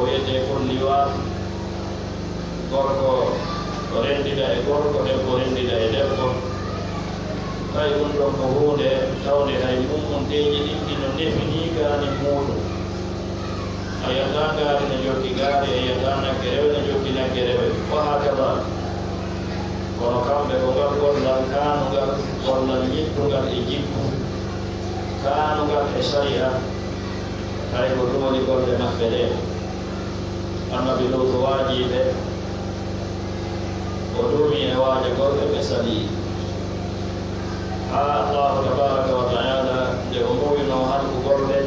wiyete kon liwat gorko o renndida e gorko debbo renndida e debbo kay ɗum ɗon ko hunde tawde hay mummonteji ɗin ɗino nefinigaani muɗum a yiyata ngaari ne jokki gaari e yiyata nagge rewe ne jokki nagge rewe ko hakada kono kamɓe ko ngal gollal kaanugal gollal ñittugal e jikku kaanugal e sharia hay ko ɗum woni golle maɓɓe ɗe annabi lutu waajiɓe o ɗumi e waaja golle ɓe salii ha allahu tabaraka wa taala nde o muwino halku golle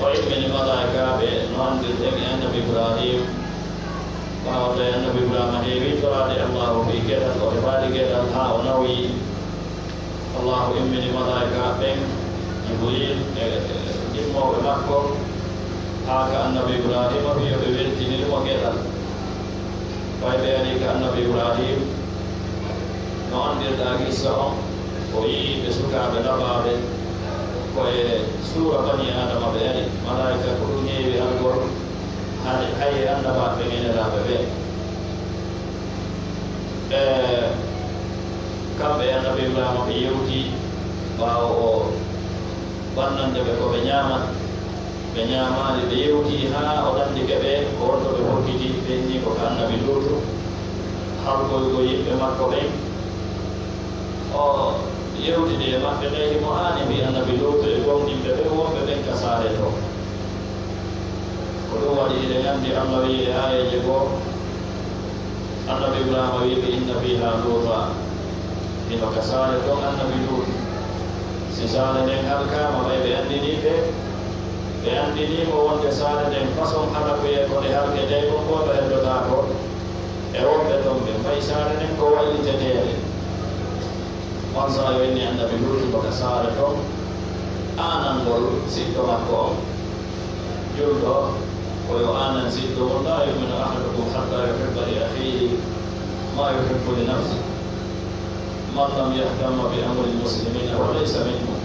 o immini malaikaɓe no andirɗen e annabi ibrahim wawata e annabi ibrahima heewi torade allahu fi geɗal o heɓaali geɗal ha o nawi allahu immini malaikaɓen jibril e ɗimmoɓe makko haa ka annabi ibrahima wi yoɓe weltinirmo geɗal fay ɓe ari ka annabi ibrahim no andirɗa gissa on o yii ɓe sukaaɓe laɓaaɓe koye suura bani adama ɓe ari malaika ko ɗum heewi algol haye anndabaɓe ŋenelaaɓe ɓe kamɓe annabi ibrahima ɓe yewti ɓaawo o bannande ɓe ko ɓe ñaamat ɓe ñaamaali ɓe yewti haa o ɗandike ɓe ko wonto ɓe hokkiti ɓe ni ko ka annabi luutu halgoygo yimɓe makko ɓen o yewtide e maɓɓe ɓe himo haani mbi annabi luutu e gomɗinɓe ɓe wonɓe ɓen ka saare to ko ɗum waɗi eɗen anndi allah wi e aayeje goo annabi ibrahima wiɓe inna fiha luuta hino ka saare ton annabi luutu si saare nden halkama ɓay ɓe anndiniɓe ɓe anndinimo wonde saare nden façon hala koye kode halkete kon ko ɓe heddota ko e wonɓe ton ɓe mbay saare nden ko waylitetede on sa yo inni annabi luutu koka saare ton aanangol siɗɗo makko on julɗo koyo aanan siɗɗo on la yuminu ahadukum hatta yuhibba li akhihi ma yuhibbu li nafsi man lam yahtamma bi amri lmuslimina fa laysa minhum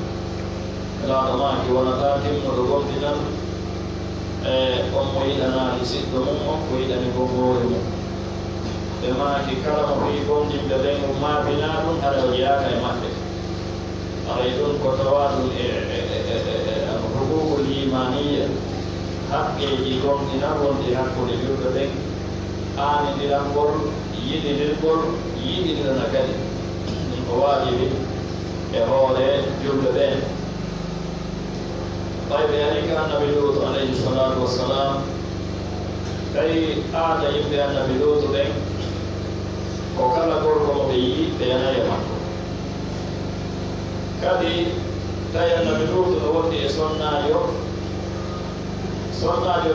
laaɗo maaki wonata timmuɗo gomdinan e on mo yiɗanaali siɗɗo mum on ko yiɗani gommoore mum ɓe maaki kala mo fii gomdinɓe ɓen um maabina ɗum haɗa o jeyaaka e maɓɓe aray ɗum ko tawa ɗum hukukul imaniya haqqeeji gomdinan wonde hakkude julɓe ɓen aanindirangol yiɗidirgol yiɗidirana kadi ɗum ko waajibi e hoore julɓe ɓen ɓay ɓe ari ka annabi luutu alayhi salatu wassalam tawi aada yimɓe annabi luutu ɓen ko kala gorko mo ɓe yii ɓe yanayi e makko kadi tawi annabi luutu no wondi e sonnaajo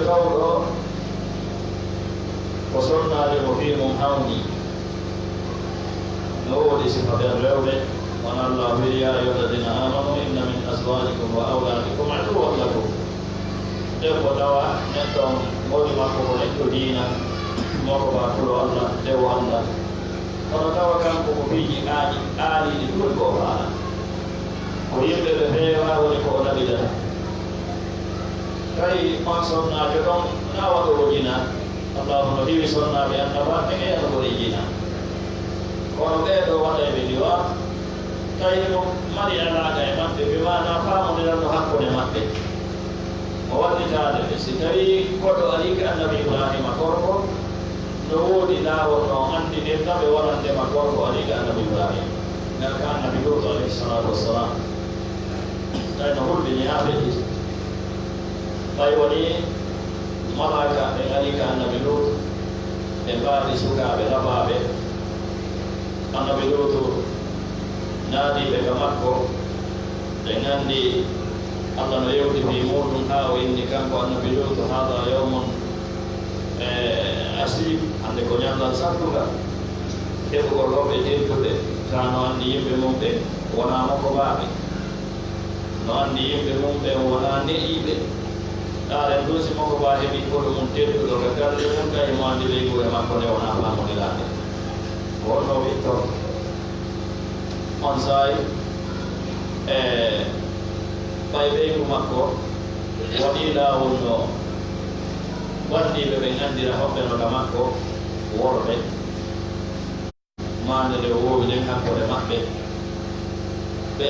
tawɗo ko sonnaajo mo fii mum hawni no woodi sifa ɓen rewɓe won allah wi ya ayyuha alladina amanu inna min azwajikum wa awladikum aduwwan lakum debbo tawa neɗɗo moni makko ko neɗɗo diina moko batuɗo allah dewo allah kono tawa kanko ko piiji aaliɗi ɗuɗi ko faala ko yimɓe ɓe feewa woni ko o ɗaɓidata tawi on sonnaajo ɗon na waɗowo jina allahu no hiwi sonnaaɓe annaba ɓe ɓeeno koɗe jina kono ɓeeɗo waɗayɓe liwa tawi mo mari alaaga e maɓɓe bimana faamodiranno hakkude maɓɓe o wallitaade ɓe si tawi goɗɗo ari ka annabi ibrahima gorko no woodi laawol no anndinirta ɓe waɗandema gorko ari ka annabi ibrahima ngal ka annabi lutu alayhi salatu wassalam tawi no hulɓini haa feƴƴiti ɓay woni malaaka ɓe ari ka annabi lutu ɓe mbaadi sukaaɓe labaaɓe annabi lutu naadiɓe ka makko ɓe nganndi allah no yewti fi muɗum haa o inni kanko annabi lutu hada yawmun asib hannde ko ñallal sattugal heɓugol rewɓe tedduɓe ta no anndi yimɓe mum ɓe wonaa makko baaɓe no anndi yimɓe mum ɓe wonaa ne'iiɓe ɗaaren ɗum si makko baa heɓi koɗo mum tedduɗo ka galle mum kay mo anndi leygu e makko nde wonaa faamodiraade ko wonno wittor on saayi ɓay ɓeygu makko waɗii laawol no wandi ɓe gandira hoɓɓe no ka makko worɓe mande nde wowi nden hakkode maɓɓe ɓe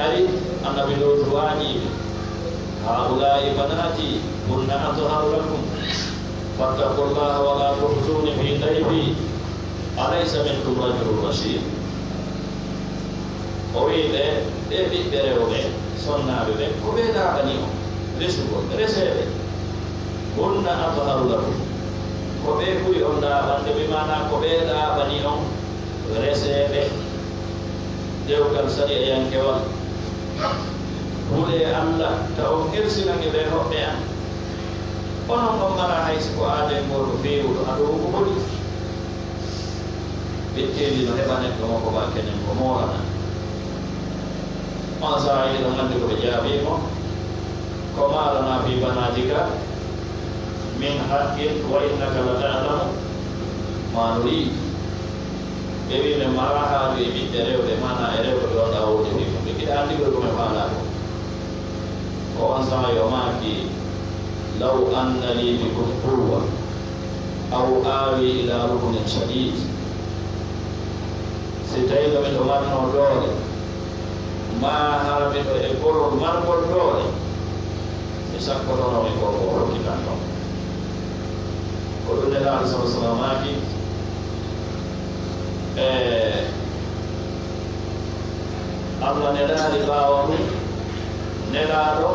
ari annabi Lut wañiɓe haulai banati kunna atharu lakum fattaqullaha wala tuhzuni fi dayfi alaysa minkum rajulun rashid o wi ɓe ɓiɓɓe rewɓe sonnaɓe ɓe ko ɓeeɗaɓani o resugol reseɓe kunna atharu lakum ko ɓe ɓuri on ɗaɓande ɓe mana ko ɓeeɗaɓani on reseɓe dewgal sari e yankewal huuɗe Allah taw on hirsinange ɓe hoɓɓe an onon on mara haysi ko aade ngoɗo feewuɗo aɗo ko hoɗi ɓetteli no heɓa neɗɗo makko ba keñen ko moorana on sahayi ɗon anndi ko ɓe jaabimo ko maalana fi banatika min haqqin wa innaka la ta'lamu ma nurid ɓe wi men mara haaju e ɓiɓɓe rewɓe mana e rewɓe ɓe wonɗa woodi wi ɓe kiɗa anndikoy komi faala ko on sahayi o maaki law anna li bikum quwwa aw aawi ila rukunin shadid si tawi ɗo miɗo marno doole ma hara miɗo e gorol margol doole mi sakkotonomi ko ko hokkitan ɗon ko ɗum nelaaɗo sala sallam maaki Allah nelaali ɓaawa ɗum nelaaɗo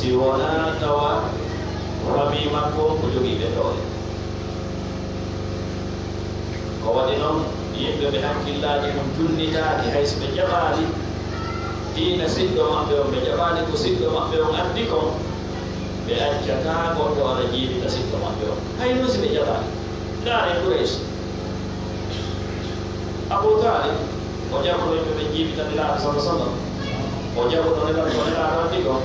si wona tawa rami makko ko jogiiɓe doole ko waɗi noon yimɓe ɓe hakkillaji mum junnitaaki hayso ɓe jaɓaali diina siɗɗo maɓɓe on ɓe jaɓaali ko siɗɗo maɓɓe on anndi kon ɓe accata goɗɗo ara jiiɓita siɗɗo maɓɓe on hayno si ɓe jaɓaali ndaare Quraysh Abu Talib o jaɓuɗo yimɓe ɓe jiiɓitanilaaɗo sala sallam o jaɓuɗo nelaaɗo anndi kon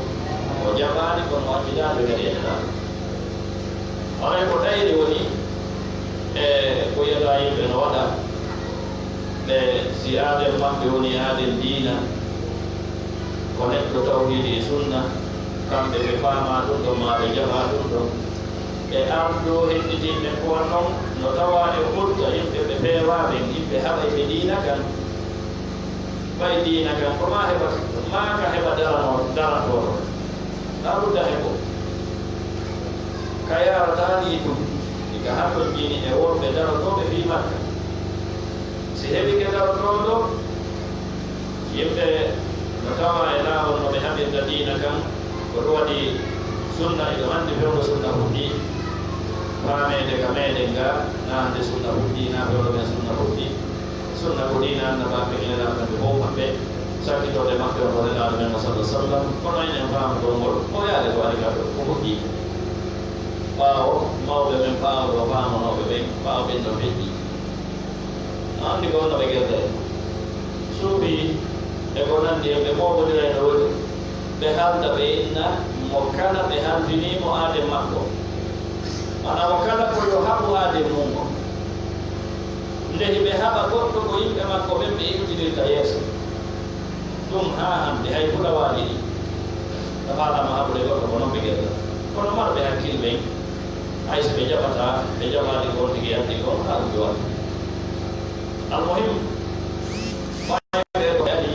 o jaɓaani kono o accidaade kadi e nelaaɗo onay ko ɗayri woni e ko yela yimɓe no waɗa ɓe si aaden maɓɓe woni aaden diina ko neɗɗo tawhiidi e sunna kamɓe ɓe paama ɗum ɗon ma ɓe jaɓaa ɗum ɗon ɓe ardo heɗɗitinɓe kowa noon no tawa e furta yimɓe ɓe peewaaɓe yimɓe haɓa ɓe diina kan ɓay diina kan ko ma heɓa ma ka heɓa darantoɗo ɗaɗuda heɓo ka yarataani ɗum ika haɗon jini e wonɓe darotoɓe fi makka si heɓi ke darotoɗo yimɓe no tawa e laawol no ɓe haɓirta diina kan ko ɗum waɗi sunna eɗo anndi fewno sunna huɗɗi faamede ka meɗen ga naande sunna huɗɗi na fewno ɓen sunna ko ɗina annabaɓe ɓe fof maɓɓe sakkitode maɓɓe on ko relaaɗo men o sallah sallam kono enen faamugol ngol o yaade to ari gaɗo ko huɗɗi ɓaawo mawɓe men ɓaawo faamanoɓe ɓen ɓaawo ɓen no feƴƴi anndi ko onno ɓe gerde suuɓi e ko nanndi en ɓe moɓodira eno woni ɓe halda ɓe inna mo kala ɓe halfinimo aade makko mana mo kala ko yo haɓu aade mum o ndehi ɓe haɓa goɗɗo ko yimɓe makko ɓen ɓe iwtinirta yeeso ɗum haa hannde hay fula waali ɗi a faalama haɓude goɗɗo ko noon ɓe gerde kono marɓe hakkille ɓen hay so ɓe jaɓata ɓe jaɓaade gon tigi anndi on haa ɗum ɓe waɗa almuhim ɓe ko ari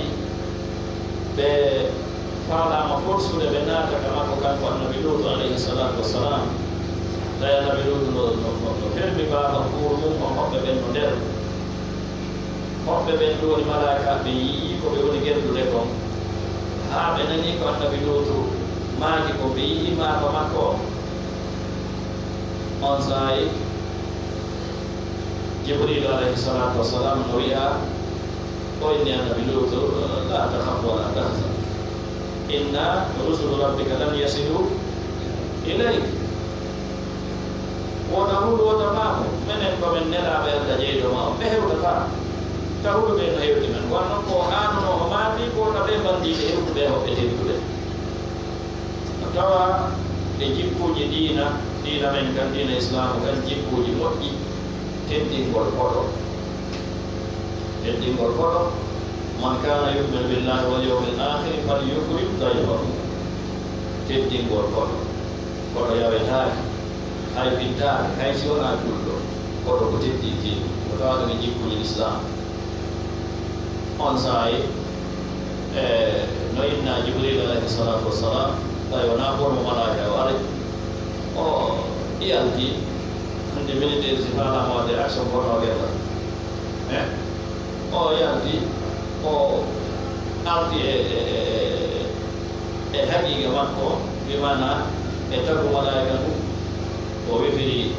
ɓe faalama forsude ɓe naata ka makko kanko annabi Lut alayhi salatu wassalam tawi annabi Lut no fermi baaba kuur mum on hoɓɓe ɓen no nder hoɓɓe ɓen ɗo woni malaika ɓe yii ko ɓe woni gerdude kon haa ɓe nani ko annabi Lut maaki ko ɓe yii maaba makko on saayi Jibril alayhi salatu wassalam no wi'a o inni annabi Lut la takhaf wala tahzan inna rusulu rabbika lam yasilu ilayk wona huɗo wota maako minen komin nelaaɓe Allah jeyɗo ma on ɓe hewtataa tahuɗo ɓe no hewti men wonnon ko aanuno o maafi kota ɓe bandiɓe hewtuɓe hoɓɓe teddude no tawa e jikkuji diina men kan diina islamu kan jikkuji moƴƴi teddingol koɗo man kana yuminu billahi wal yawmil akhir falyukrim dayfahu teddingol koɗo koɗo yawetaake hay pittaake hay si wonaa julɗo koɗo ko teddiitiiɗo ko tawaɗo e jikkuji l'islam on saayi no inna jibril alayhi salatu wassalam tawi wonaa bono malaaka o ari o iyalti hande militaire si faalaama wadde action pornoguerra o yalti o arti e haqiiqa makko bimana e tagu malaika ɗum o wefiri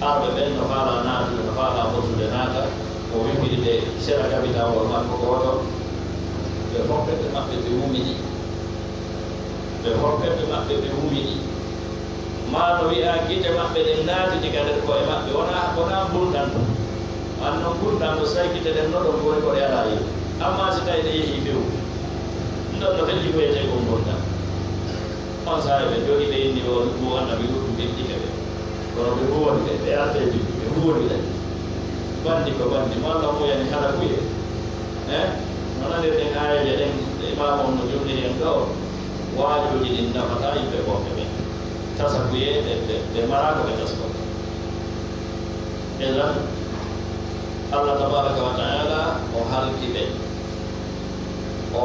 arɓe ɓen no faala naatude no faala ɓosude naata o wefiri ɓe sera kabitawol makko gooto ɓe hoppete maɓɓe ɓe wumiɗi ɓe hoppete maɓɓe ɓe wumiɗi ma no wi'a gite maɓɓe ɗen naatiti ka nder koye maɓɓe wona mbulɗan ɗum anno mbulɗan ko saykite ɗen no ɗon goni koɗe ala yiɗi amma si tawi ɗe yeehi fewu ɗon no felli koyete ko mbulɗan on saahe ɓe jooɗi ɓe inni o annabi ɗuɗɗum ɓeɗɗike ɓe kono ɓe huwoni ɓe ɓe arteji ɓe huwoni ɗen bandi ko bandi malla muyani haɗa kuye nonadir ɗen ayaje ɗen imam on no jumni hen ɗo waajoji ɗin nafata yimɓe ɓoɓɓe ɓen tasa kuye ɓe marako ɓe tasko edan Allah tabaraka wa taala o halki ɓe o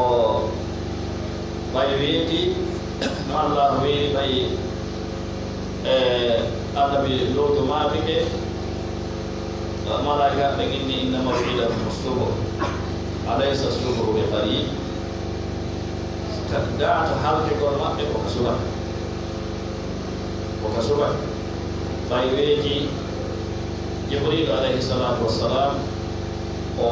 ɓay weeti no Allah weeri ɓay annabi lutu maafike malaika ɓe inni inna maw'idakum as-subh alaysa as-subhu bi qarib da'ata halkegol maɓɓe koko subaka ɓay weeti jibril alayhi salatu wassalam o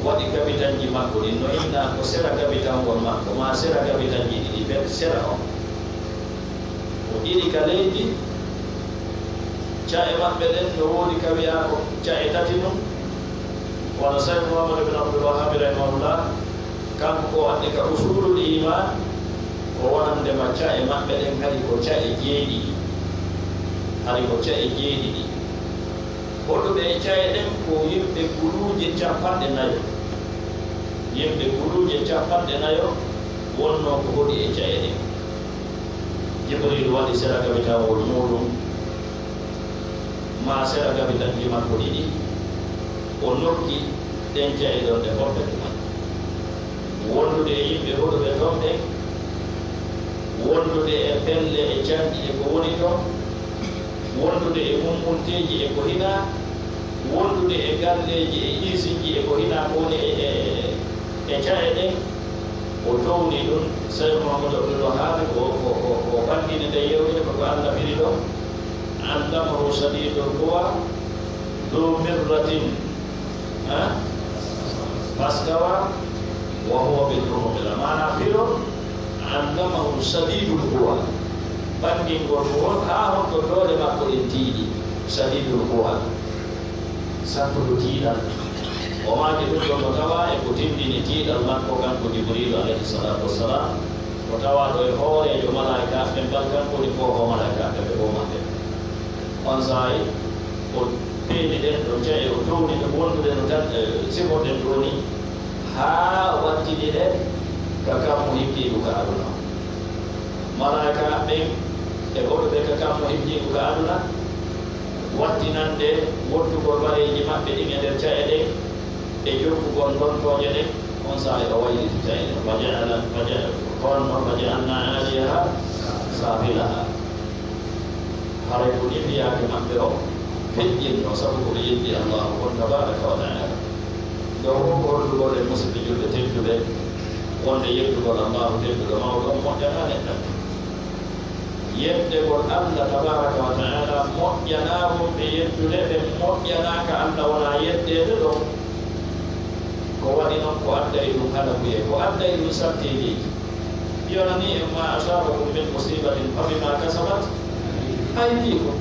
waɗi gabitanji makko ɗin no inna ko sera gabitangol makko ma sera gabitanji ɗiɗi ɓe sera o o ɗiɗi ka leydi cae maɓɓe ɗen no woodi ka wiya ko cae tati ɗum wona sayd mouhamadou ibne abdoulwahabi rahimahullah kanko ko wadde ka usulul iman ko wonandema cae maɓɓe ɗen kadi ko cae jeeɗiɗi hari ko cae jeeɗiɗi hoɗuɓe e cae ɗen ko yimɓe guluje capanɗe nayo yimɓe guluje capanɗe nayo wonno ko hoɗi e cae ɗen jibril waɗi sera gabitawol muɗum ma sera gabitanji makko ɗiɗi o nokki ɗen cae ɗon ɗe hoɓɓe ɗuman wondude e yimɓe hoɗuɓe ton ɓen wondude e pelle e canɗi e ko woni ton wondude e mummunteji e ko hina wondude e galleji e isiji e ko hina ko woni e cae ɗen o towni ɗum sayd mouhamadou abdoulwahabi ko ɓangini nde yewte koko Allah firi ɗo allamahu shadidul quwa du mirratin fastawa wa huwa bil ufuqil mana firo allamahu shadidul quwa ɓangingol ko won haa honto doole makko ɗen tiiɗi shadidul quwa sattuɗo tiiɗal o maaki ɗum ɗo ko tawa e ko tindini tiiɗal makko kanko jibrilu alayhi salatu wassalam ko tawa ɗo e hoorejo malaikaɓe mbal kankoni ko ho malaikaɓe ɓe ɓo maɓɓe on saayi o peeni ɗen ɗo cae o towni ɗo wondude no tan simoɗen ɗo ni haa wattini ɗen ka kammo hikkiigu ka aduna malaika ɓen e hoɗuɓe ka kammo hikkiigu ka aduna wattinande wottugol bareji maɓɓe ɗin e nder cae ɗen e jokkugol gontoje ɗen on saayi o wayliti cae ɗen honno faja'alna aliyaha safilaha haray ko ɗiɗiyake maɓɓe o feƴƴinno sabu koɓe yetti allahu on tabaraka wa taala ɗo ko hollugol e musidɓe julɓe tedduɓe wonde yettugol allahu tedduɗo mawɗo on moƴƴana neɗɗan yettugol allah tabaraka wa taala moƴƴanamum ɓe yettude ɓe moƴƴanaka allah wona yettede ɗo ko waɗi noon ko adday ɗum haɗa kuye ko adday ɗum sartiji yonani e ma asabakum min musibatin fabima kasabat aydikum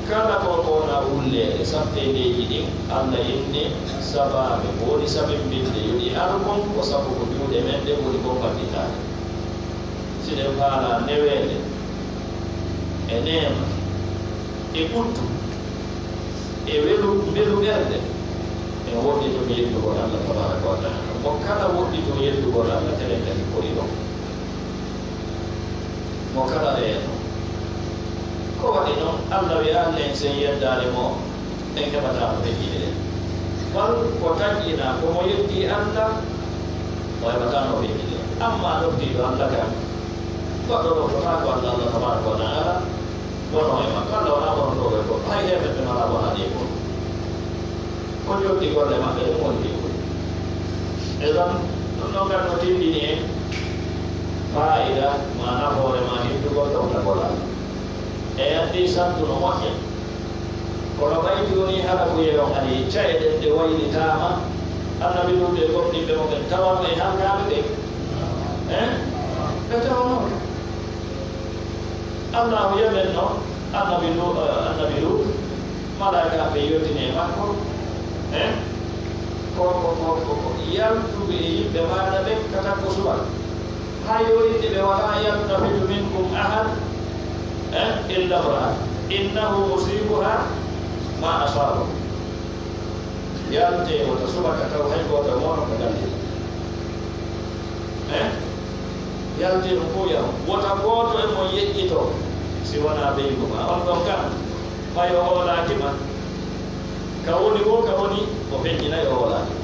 kala ko wona wullede sartedeji ɗin allah inni sabaɓe ko woni sabimbinde yoɗi argon ko sabu ko juuɗe men ɗe woni ko fallitade siɗen faala newede e neema e ɓuttu e mbelu ɓerde en woɗɗito yettugol allah tabaraka wa taala mo kala woɗɗito yettugol allah telen kadi koɗi ɗon mo kala reeno ko waɗi noon allah wiya len sen yeddare mo en heɓata ko heƴƴide ɗen wal ko taƴƴina komo yetti allah o heɓata no heƴƴide amma ɗoftiɗo allah kam goɗɗo ɗo fota ko allah allah tabaraka wa taala wono e makko allah wona wonotoɓe goɗɗo hay heɓe ɓe mala wonaɗe goɗɗo ko jotti golle maɓɓe ɗen woni ɗiɓuri e ɗon ɗum ɗon kam no tindini en fa'ida ma nafoore ma hiddugol ɗowtagol allah e andi santu no moƴƴa kono ɓayti woni haɗa ko yeyon adi cayeɗen ɗe waylitama annabi ɗuɗe gomɗinɓe mo ɓen tawano e halkaɓe ɓe ɓe tawano allahu yamen noon annabi lut malaika ɓe yottini e makko ko yaltuɓe e yimɓe maɗa ɓe kata ko subaka ha yoyinde ɓe wala yaltafitu minkum ahad illa mra'a innahu musibuha ma asaba yalte wota subaka taw hay goto mono ko dalli yalte no ko yaw wota goto e mo yeƴƴito si wona ɓeyguma on ɗon kam mayo hoolakima ka woni wo ka woni o feññinayi o hoolaki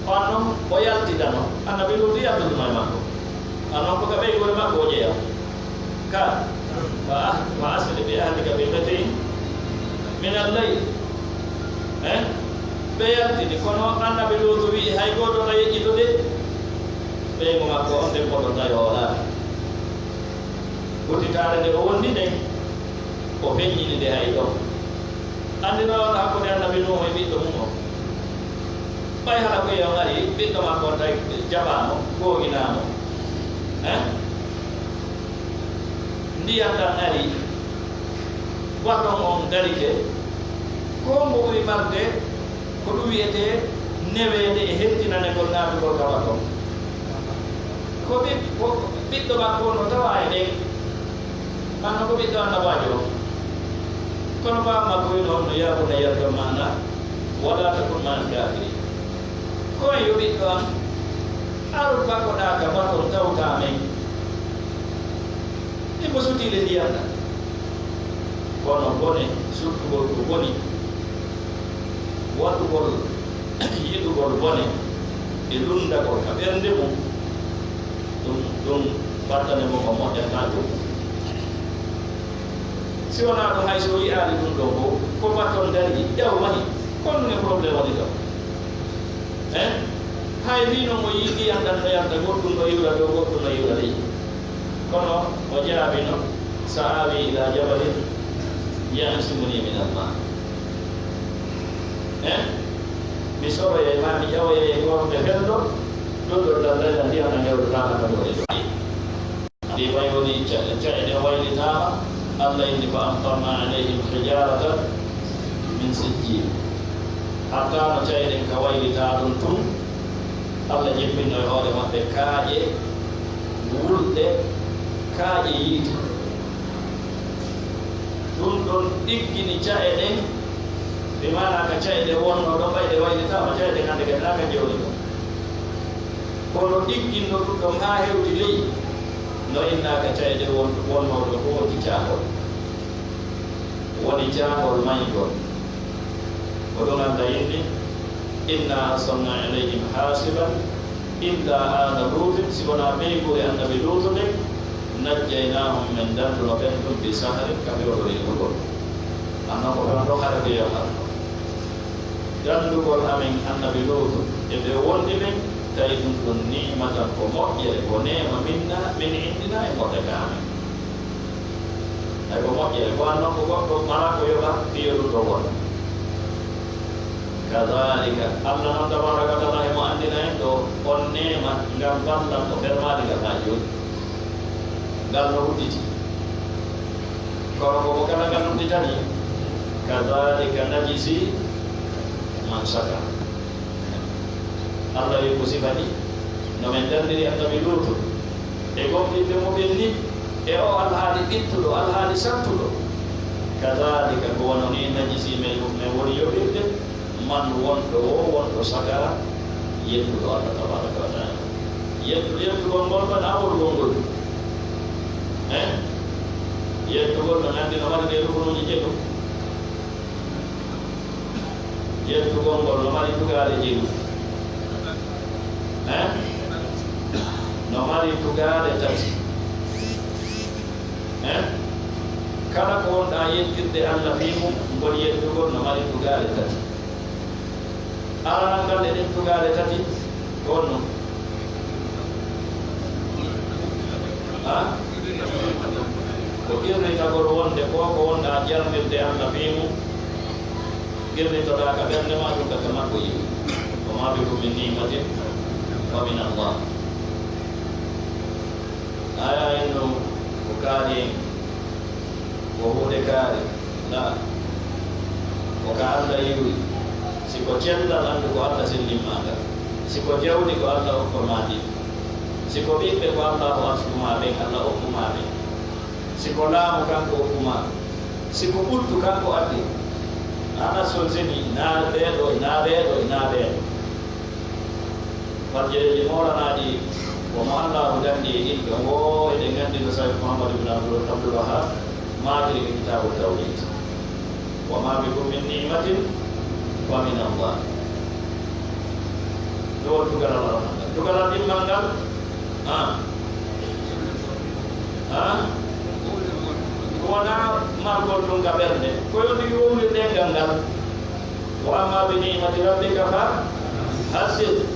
on noon o yaltidano annabi ɗum yaltuduno e makko on noon ko ka ɓeygore makko o ƴeeya ka fa asri bi ahlika bi qatin min al-layl ɓe yaltidi kono annabi lutu wi hay goto no yeƴƴitude ɓeygo makko on nden koɗon tawi o hoolaki gutitare nde o wondi nden o feññini nde hay ɗon andino on hakkude annabi nuhu e ɓiɗɗo mum o ɓay hala ko yeyon ari ɓiɗɗo makko on tawi jaɓano googinamo ndiyam ɗan ari waɗɗon on darike ko mbo ɓuri marde ko ɗum wiyete newede e hettinanegol naatugol kawa ton ko ɓiɗɗo makko no tawa e ɗen anno ko ɓiɗɗo annabajo o kono baba makko wi noon no yaabuna yardo mana wala takun ma al-kafirin ko yo ɓiɗɗo am aɗo bakkoɗaka baton tawta men imo sutile ndiyam ɗa kono bone surtugol ko boni waɗugol yiɗugol bone e lundagol ka ɓernde mum ɗum battanemo ko moƴƴata ɗum si wona ɗum hay so yiyaali ɗum ɗo ko batton dari ƴaw mani kon ɗum e probléme woni ɗo hay wino mo yiɗi andan no yarda goɗɗum no yiwra ɗo goɗɗum no yiwra ley kono o jaabino sa awi ila jabalin yasimuni min alma mi soroye ma mi ƴawoye wonde felɗo ɗoɗo daldada ndiyam no gewrotama ka ɗo e ɗo ɗi way woni caɗeɗe waylitama allah indi ko amtarna alayhim hijaratan min sijjin hatta no caɗeɗen ka waylita ɗum tum allah jeppinno e hoore maɓɓe kaaƴe wulɗe kaaƴe yiite ɗum ɗon ɗiggini caɗeɗen ɓe mana ka caɗeɗe wonno ɗon ɓayɗe waylitama caɗeɗe hande gaɗinaka jewni ɗo kono ɗigginno ɗum ɗon ha hewti ley no innaka caɗeɗe wonnoɗo ko woni caahol woni caahol maygol ko ɗum anda yimɓe inna arsalna ilayhim hasiban illa ala lutin si wona ɓeygore annabi lutu nde najjaynahum min danduno ɓen ɗum bi saharin ka fewɗo yimugol annan ko ɗon ɗo hara ko yahar dandugol amen annabi lutu e ɓe wondi ɓen tawi ɗum ɗon nimatan ko moƴƴere ko nema minna min indina e moɗɗe ka amen ay ko moƴƴere ko annon ko goɗɗo mala ko yoɓa piyoɗum ɗo wonno kadalika allah noon tabaraka wa taala emo andina en ɗo on nema ngam ballan o fermade ngal ha joni ngal no hudditi kono koko kala ngal hudditani kadalika najisi man saka allah wi ko sifani no men dandiri annabi lutu e gomɗinɓe mo ɓen ni e o alhaali ɓittuɗo alhaali sattuɗo kadalika ko wono ni najisi men woni yoɓirde man wonɗo o wonɗo sagara yettuɗo allah tabaraka wa taala yettugol ngol ɗon awolgol ngol yettugol yettugol no ngandino mari ɗe rukunuji jeɗɗum yettugol ngol no mari tugale jeɗɗum no mari tugale tati kala ko wonɗa yettirde Allah fi mum ngol yettugol no mari tugale tati aranal ngal e ɗen tugale tati wonno ko irritagol wonde ko wonɗa jarnirde Allah fi mum irritoɗa ka ɓernde ma ɗum kaka makko yiwi wa ma bikum min ni'matin fa min Allah aya inno ko kaari ko hunde kaari la ko ka Allah yiwi siko cellal andu ko Allah sellimmaga siko jawdi ko Allah hokkomaɗi siko ɓiɓɓe ko Allah o askumaɓe Allah hokkumaɓe siko laamu kanko hokkuma siko ɓurtu kanko addi ana sol seni na ɓeeɗo na ɓeeɗo na ɓeeɗo fajjereji moranaɗi womo Allahu dandi e ɗinɗo ngo eɗen gandi no sawi Muhammadu ibn Abdul Wahhab maatiri ko kitabu tawhid wa ma bikum min ni'matin wa min Allah ɗo won tugalal ɗimmal ngal wona margol ɗum ka ɓernde ko yoni wowlirde ngal ngal wa amma bi ni'mati rabbika fa haddith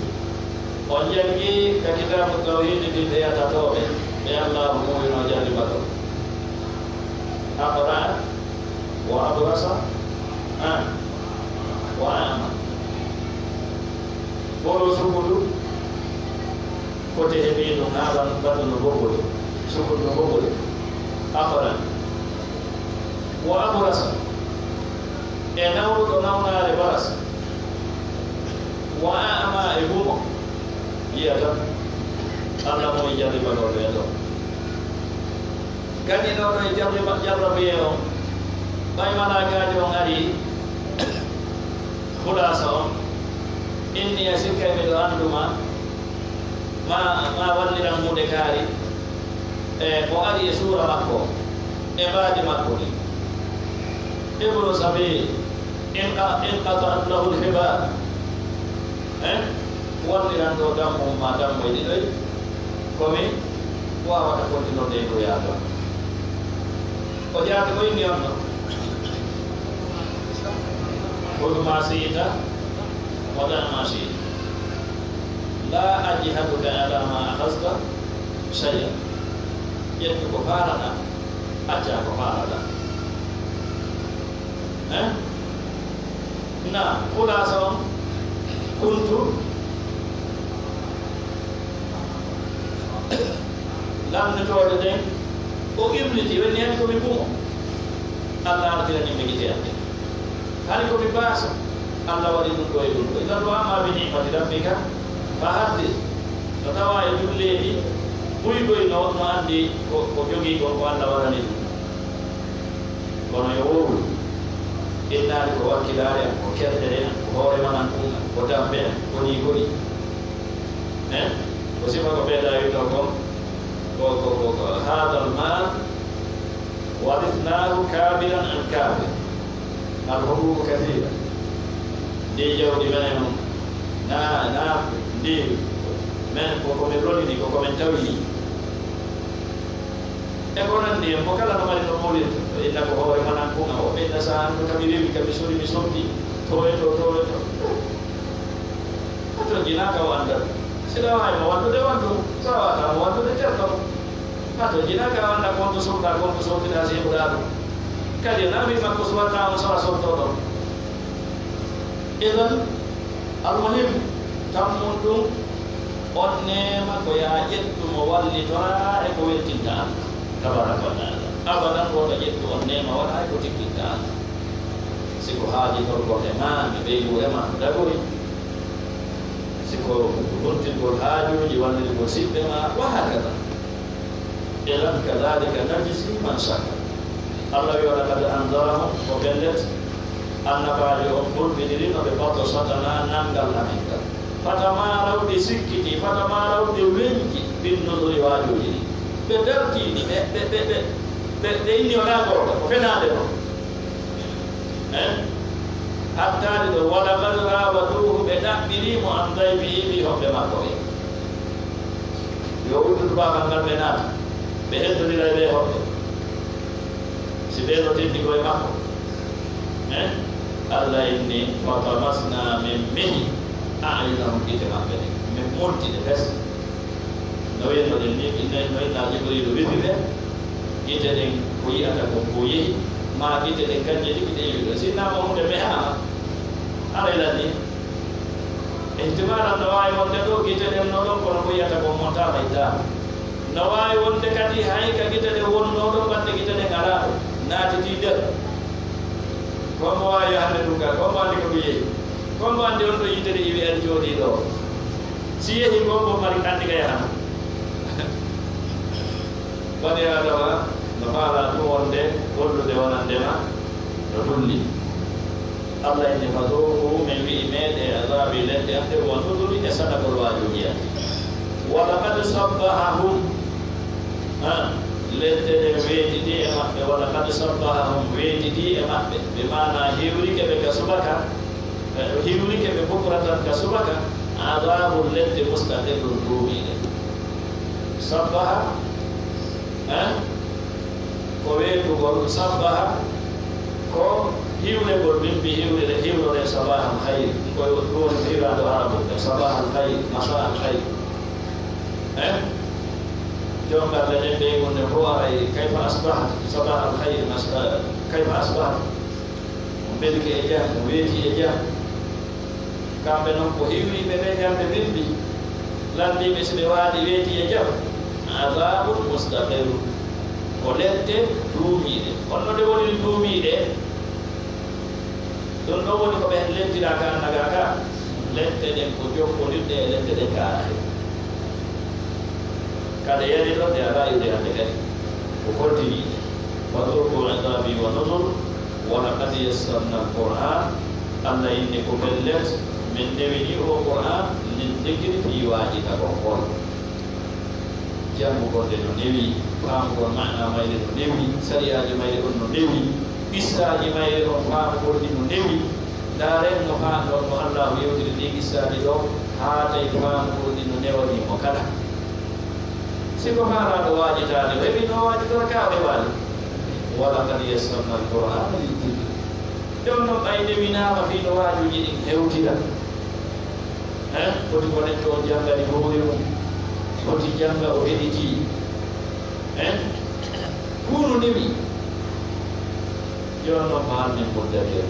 on jangi ka kitabu tawhid ɗi ɓe yatatoɓe ɓe Allah muwino jalli baɗo aqra wa abrasa wa ama ɓoro sukudu kote heɓi ɗum naɓan baɗu no boggol sukudu no boggol aqra wa abrasa e nawruɗo nawnare baras wa ama e bumo yiya tan Allah mo e jarribaɗo ɓe ɗo gani ɗo ɗo e jarrabiye o ɓay malakaji on ari hulasa on inni a sikkay miɗo anduma ma walliran muɗe kaari e o ari e suura makko e mbaadi makko ni ibnu sabi inqata'at lahu lhiba walliran ɗo dammu ma dammu e ɗiɗoy komi wawata kontinorde e ɗo yaado o jaati ko inni on no خذ ما شئت ودع ما شئت لا أجهدك على ما أخذت شيئا يترك فاردا أجاك فاردا نعم خلاصة كنت لم نتوجد وقبلتي وني أنكم بكم الله أرسلني من جهتك هل يكون بباس الله ولي دون كوي دون كوي إذا ما بنعمة ربك فحدث تتوى يدل لي بوي بوي نوت ما عندي كوجوجي كون الله ولي kono yo wowlu innaade ko wakkilaare en ko kerɗere en ko hoore manan ɗum ko dambe en koni goni ko sifa ko ɓeeɗa wito ko hada l mal warithnahu kabiran an kabir alhuququ kathira ndi jawdi menen on na ndi men komin rolini ko komin tawini e ko nandi en mo kala no mari no mawlirta inna ko hoore manan kunga o ɓeyda sahan ko kami rewi kami sori mi soddi to ato jinaka o andal siɗa wawimo wandude wandu sa wawatamo wandude terton ato jinaka o anda konto sorɗa konto sortida si heɓuɗa ɗum kadi nami makko suwatnamo sawa sotto ɗon idan almuhim tammum ɗum on nema ko ya ƴettumo wallitora e ko weltinta Allah tabaraka wa taala abadan woto ƴettu on nema waɗa hay ko tikkinta Allah siko haaji torgoɗe ma ɓe ɓeygurema dagori siko gontirgol haajuji wallirgol siɓɓe ma wa hakada ilan kadalika najisi man shakar Allah wi wala kad anzarahum ko bellet annabajo on ɓolɓiɗirino ɓe bato satana nangal amin gal fatamarawɗe sikkiti fatamarawɗe wenki bin nusuri wajuji ɗi ɓe dartiɗi de inni wala gorko ko fenade no hatta do wala qad rawaduhu be dabbiri mo an daybi bi hobbe makko yo wudu ba ngal be nata be heddo dira be hobbe si be do tindi ko e makko Allah inni fatamasna min mihi a'linahum kitabake min multi de bes no yendo de ni inna no ina jibril bi be kite den ko yata ko boye ma kite den kanje di kite yi sinna mo de meha ala lani ihtimala nawai wonde do kite den no don ko no yata ko monta bayta nawai wonde kadi hay ka kite de wonno do bande kite den ala naati ti de ko mo wawi hande duka ko mo andi ko biye ko mo andi on do yitere iwi en jodi do si yehi ko mo mari andi ga yaha bani adama no hala to wonde gollude wonandema no dulli Allah inni faduhu min wi mede azabi lati ande wa nuduri e sadaqal wajibiya wa laqad sabbahum lette de weetidi e maɓɓe wala kad sabbahum weetidi e maɓɓe ɓe mana hiwrike ɓe ka subaka hiwrike ɓe bukratan ka subaka adabul lette mustaqillul duumiɗe sabbaha ko weetugol sabbaha ko hiwregol min mbi hiwrode sabahal hayr koye ɗum hirado arabu sabahal hayr masa al hayr يوم بعد ذلك يقول هو كيف أصبحت صباح الخير كيف أصبحت وبيتك إجاه وبيتي إجاه كان بينهم كهيوي ببيتهم ببيبي لن دي مثل وادي بيتي إجاه عذاب مستقر ولدت دومي دي ونو دي ولي دومي دي دون نو ولي كبه لدت لكا نغاكا لدت دي كجوك ولد دي لدت دي كاري kada yari do de ala yude ande kadi ko kontini wadruku adabi wa nuzur wa laqad yassarna alquran alla inni ko bellet min dewini o quran lin dhikri fi wajika ko kon jamu ko de no newi fam ko maana mayde no newi sariyaji mayde on no newi issaji mayde on fam ko di no newi dare no fam do mo Allah yewtiri di issaji do ha tay fam ko di no newani mo kala siko mara do wajitade webi no wajitore ka be wali wala kad yassarna alquran lidhikri don no bayde winama fi no wajuji din hewtida koti ko neddo janga di hoore mum koti janga o hediti kunu newi jono maande ko dere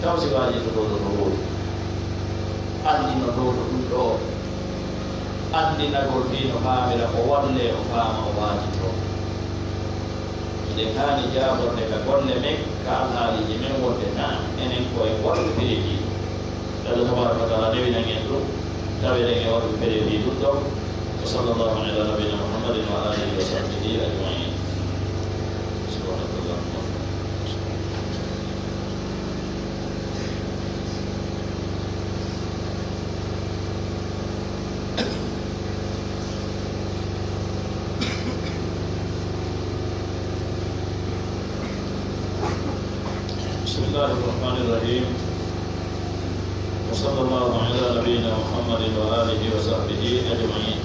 taw si waji to do no andi no do dum do andi na golfino famira o walle o fama o wajito ide kani jaborde ka golle men ka alhaaliji men wonde na enen koye waɗɓe pereji Allah tabaraka wa taala dewi nangen ɗum taweden e waɗɓe pereji ɗum ɗo wa sallallahu ala nabina muhammadin wa alihi wa sahbihi ajmain subhanakallah الله الرحمن الرحيم وصلى الله على نبينا محمد وآله وصحبه أجمعين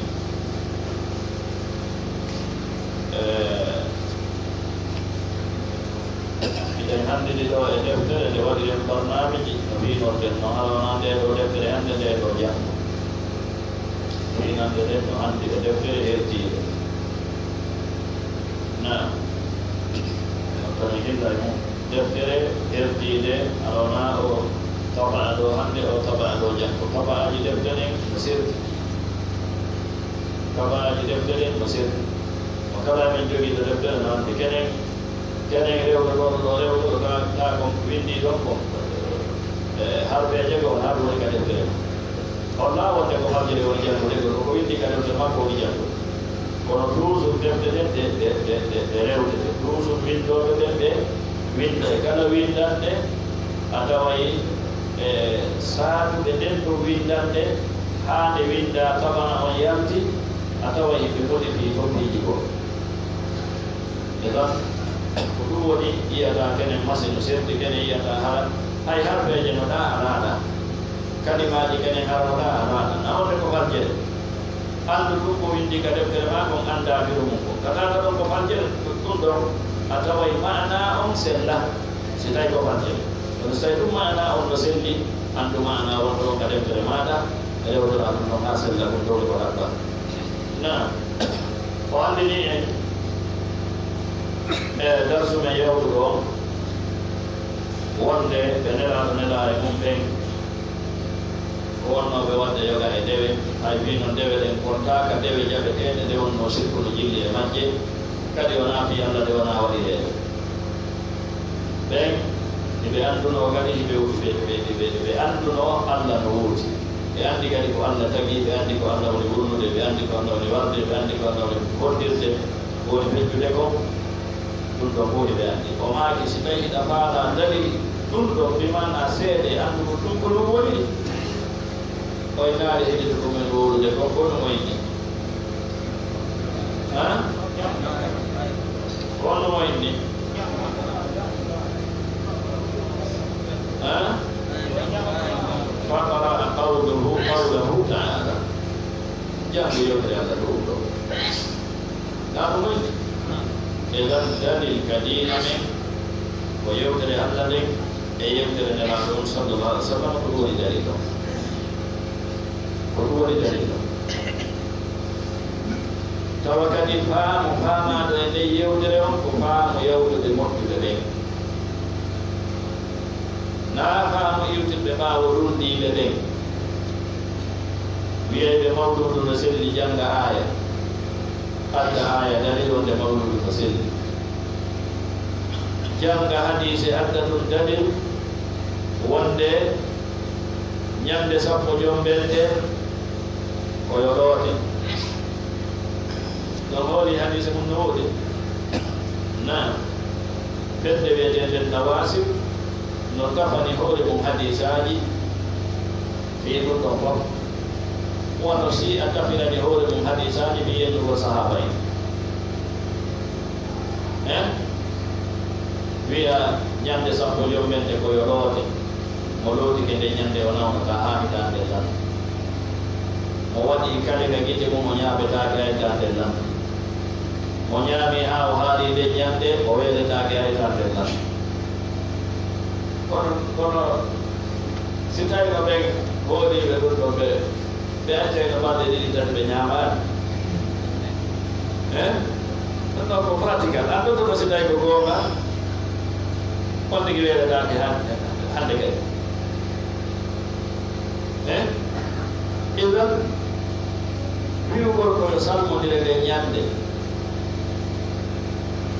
إذا هندي لو أدفع لوالي البرنامج نبي نور النهار ونادي ودفع هندي لو جام في هندي لو هندي أدفع هيرتي نعم أتمنى الله deftere hertide arona o taba do hande o taba do janko taba ji deftere masir taba ji deftere masir makala min jogi do deftere non de kene rew do ta ko windi do ko harbe jego harbe ka deftere Allah wonde ko hajire woni janko de ko windi ka deftere makko ni janko kono toujours deftere de rewde toujours windo de winda kala windande atawai saatude nden to windande haande winda tabana on yalti atawai ɓe moni fi fombiji ko e ɗon ko ɗum woni yiyata kenen masino serti kene yiyata haala hay harɓeje no ɗa alaɗa kalimaji kenen harnoɗa alaɗa nawonde ko farjere andu ɗum ko windi ka deftere ma kon anda biro mum ko katata ɗon ko farjere ɗum ɗon a taway mana on sella si tawi ko farjere kono so tawi ɗum mana on no selli andu mana wonɗo ka deftere maɗa rewdora ɗum noon ha sella ɗum dowle ko ɗaɗɗa na o andini en darsu men yewtuɗo wonde ɓe nelaɗo nelare mum ɓen ko wonnoɓe wadde yoga e dewe hay mbino dewe ɗen kontaka dewe jaɓeteɗe nde wonno sirkuno jilli e majje kadi wona fi allah nde wona waɗi heeɗe ɓen eɓe annduno kadi ɓe annduno allah no wuuti ɓe anndi kadi ko allah tagi ɓe anndi ko allah woni wurnude ɓe anndi ko allah woni warde ɓe anndi ko allah woni hoddirde woni feccude ko ɗum ɗon fof ɓe anndi o maaki si tawi hiɗa faala dari ɗum ɗon mbimana seeɗe anndugo ɗum ko ɗum woni oye naari heɗito ɗumen wowrude ko kono moyni kono moyni فقرأ قوله تعالى جاء يوتر على الأولى لا مهم إذن دليل كدين من ويوتر على ذلك يوتر النبي صلى الله عليه وسلم هو دليله هو دليله توكل فهم الذي يوتر فهم يوتر الموت naafaamu iwtirɓe ɓaawo rundiiɓe ɓen wiyeɓe mawludu no selli jannga aaya adda aaya dalil wonde mawludu no selli jannga hadise adda ɗum dalil wonde ñande sappo jombente koyo ɗoote no hooli hadise mum no woodi na fedde wiyeteten nawasir no kafani hoore mum hadisaji fi ɗum ɗon fof wono si a kafirani hoore mum hadisaji mi yendugo sahaba en wiya ñande sappo jombente koyo loote mo lootike nde ñande o nawnata hamitande tan mo waɗi kale ka gite mum o ñaabetake aytande tan mo ñaami ha o haali nde ñande o weeletake aytande tan kono si tawi no ɓe hooriɓe ɗum ɗo ɓe accayno balɗe ɗiɗi tati ɓe ñaamaani ɗum ɗon ko pratical anndude ko si tawi ko goonga on tigi weeletaake hannde kadi idan wiwgol koyo salmodire nde ñande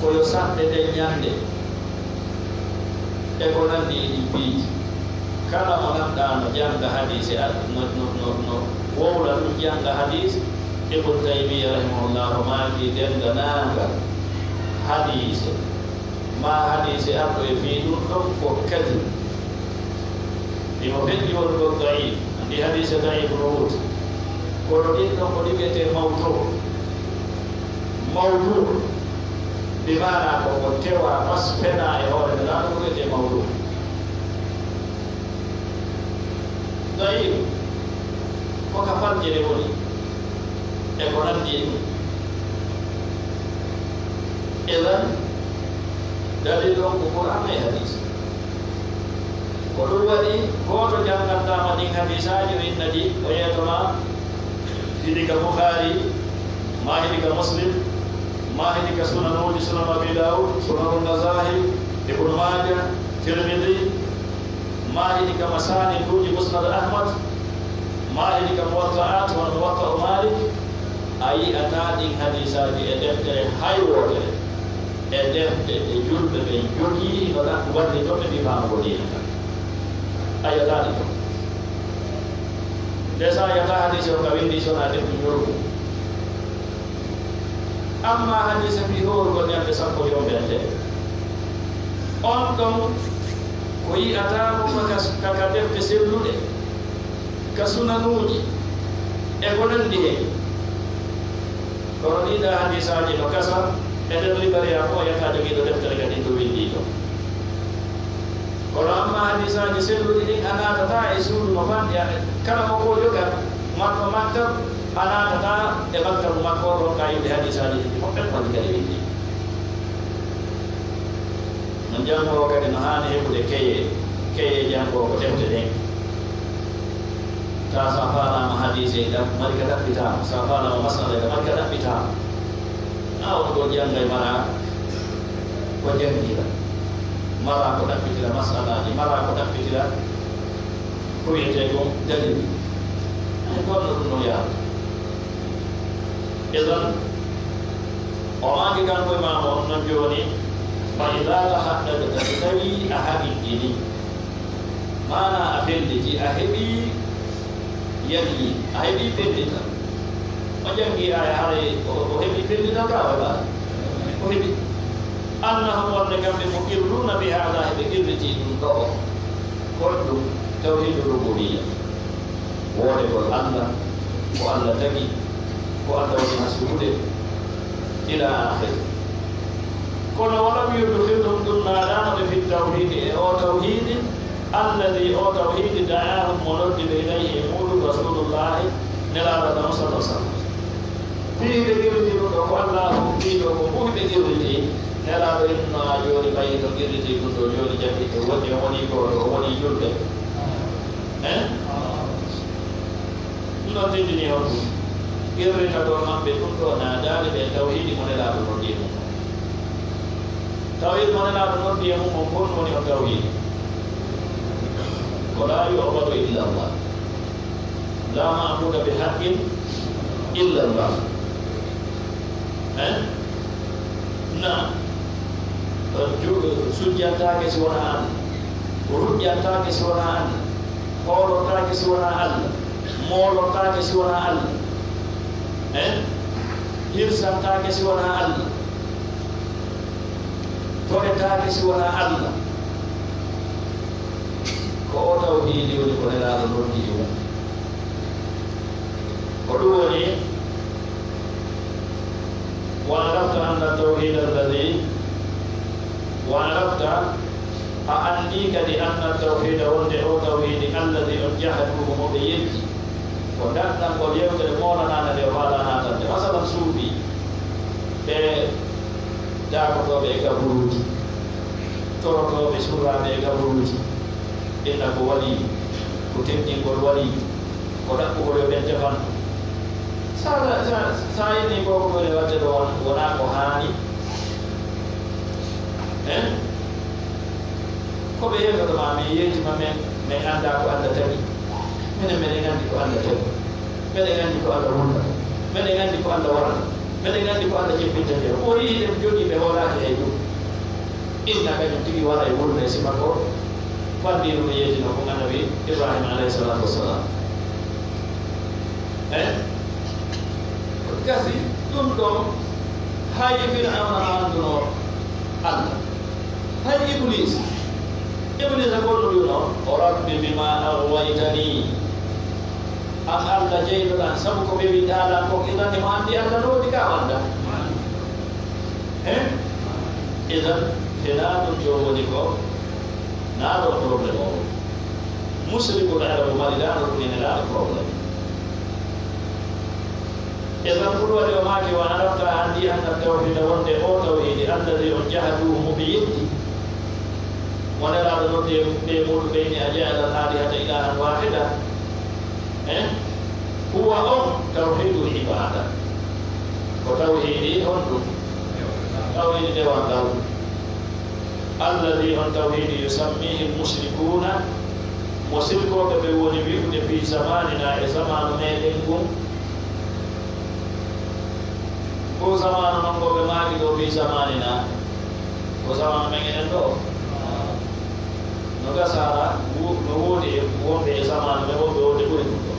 koyo sanɗe nde ñande e ko nanndi ɗi piiji kala mo ngannduɗaa no jannga hadise no wowla ɗum jannga hadise ibnu taymiya rahimahullahu maaki dendanaanga hadise ma hadise arɗo e fii ɗum ɗon ko kadi imo feƴƴi wonɗon daif andi hadise daif no wuti kono ɗin ɗon ko ɗi wiyete mawdu bimana ko tewa pas pena e hoore nde ɗum wiyete mawdu daif koka farjere woni e ko nanndi ɗum idan dalil on ko Qur'an e hadis ko ɗum waɗi gooto janngantama ɗin hadisaji o inna ɗi o yeetoma hiɗi ka Bukhari ma hiɗi ka Muslim ma hiɗi ka sunanuji sunan Abi Dawud sunanu Nasa'i Ibnu Majah Tirmidhi ma hiɗi ka masaniduji Musnad Ahmad ma hiɗi ka Muwatta'at won Muwatta'u Malik a yi'ata ɗin hadisaji e deftere hay wotere e defte e julɓe ɓe jogii no ɗan wadde toon ɓe mbi faamugo diina kan a yiyataɗi toon nde sa yiyata hadise o ka windi sona deftu ñorgu amma hadise mbi hoorgo ñande sappo yombente on ɗon ko yi'atamo kaka defte selluɗe ka sunanuuji e ko nanndi heen kono ɗiɗa hadisaji no gasa eder libariya ko yata jogi do deftere kadi to windi do kono amma hadisaji selluɗi ɗin a natata e suudu mo fan kala mo ko joga makko maktab a natata e maktabu makko ɗon ka yimɓe hadisaji ɗi moɓɓen fadi kadi windi no jangowo kadi no hani heɓude keye jangowo ko defte ɗen ta sa falama hadise ɗam mari ka ɗaɓɓitama sa falama masala ɗa mari ka ɗaɓɓitama awɗo ɗo jangay mara ko jangira mara ko ɗaɓɓitira masalaji mara ko ɗaɓɓitira ko wiyete ɗum dalil ay gonno ɗum no yaha idan o maki kanko e mama on non joni fa ida tahaddadta so tawi a haqiqqini mana a felliti a heeɓi yaqin a heeɓi fellita o jangi aya haray o heeɓi fellita ka wala o heeɓi annahum wonde kamɓe muqirruna bi hada heɓe qirriti ɗum ɗo o goɗɗum tawhidu rububiyya wode gol allah ko allah tagi ko allah woni hasuude ila akhir kono walam yudkhilhum ɗum naɗanoɓe fi tawhidi e o tawhidi alladi o tawhidi da'ahum mo noddiɓe ilayhi e muɗum rasulullahi nelaɗoɗam sallah sallam fihi ɓe qirriti ɗum ɗo ko allahu fiɗo ko ɓuri ɓe qirriti nelaɗo inno joni ɓayi to qirriti ɗum ɗo joni jaɓi to woni o woni goto o woni julɓe ɗum ɗon tindini on ɗum qirrita ɗo maɓɓe ɗum ɗo naɗani ɓe tawhidi mo nelaɗo noddi e mum tawhid mo nelaɗo noddi e mum on kon woni o tawhid wala yu'badu illa allah la ma'buda bihaqqin illa allah na sujjantake si wona allah rujjantake si wona allah hoolotake si wona allah moolotake si wona allah hirsantake si wona allah toretake si wona allah ko o tawhidi woni ko nelaɗo noddi e mum ko ɗum woni وعرفت أن التوحيد الذي وعرفت أنيك لأن التوحيد هو توحيد الذي جحده مبينك ودعنا قول يوم مولانا نبي وعلانا تنتي مثلا سوبي دعوة بيقبروج تركوا بسورة بيقبروج إنك ولي كتبتين قول ولي ودعوا قول بنتفن saya ini kau boleh baca doa wala kohani, kau boleh kata mami ye cuma anda aku anda tadi, mendengar di kau anda tadi, mendengar di kau anda rumah, mendengar di kau anda orang, mendengar di kau anda jepit saja. Ori hidup jadi beholah dia itu, ini nak jadi tiga wala ibu dari si makor, pandi rumah ye jadi hubungan Nabi Ibrahim alaihissalam. Kasi ɗum ɗon hay fir'auna anduno allah hay iblis golluɗuno o rabbi bima arwaytani an allah jeyɗoɗan sabu ko ɓe wiɗaɗa ko idanimo andi allah ɗoɗi ka wanda idan hena ɗum jo woni ko naɗo probléme o muslimul arabu mariɗaɗo ɗum eneɗaɗo probléme إذا قلوا لأماك وعرفت عندي أن التوحيد وندي أو توحيد الذي جحدوه مبيني ونرى نرد يقول بين أجعل الآلهة إلها واحدة هو توحيد العبادة وتوحيد توحيد دوام الذي هم توحيد يسميه المشركون وسلكوا بيقول في زماننا زمان ميلكم ko zamanu non ko be maaki do bi zamanina ko zamanu men enen do no gasara no wodi wonde zamanu be wonde wonde buri ko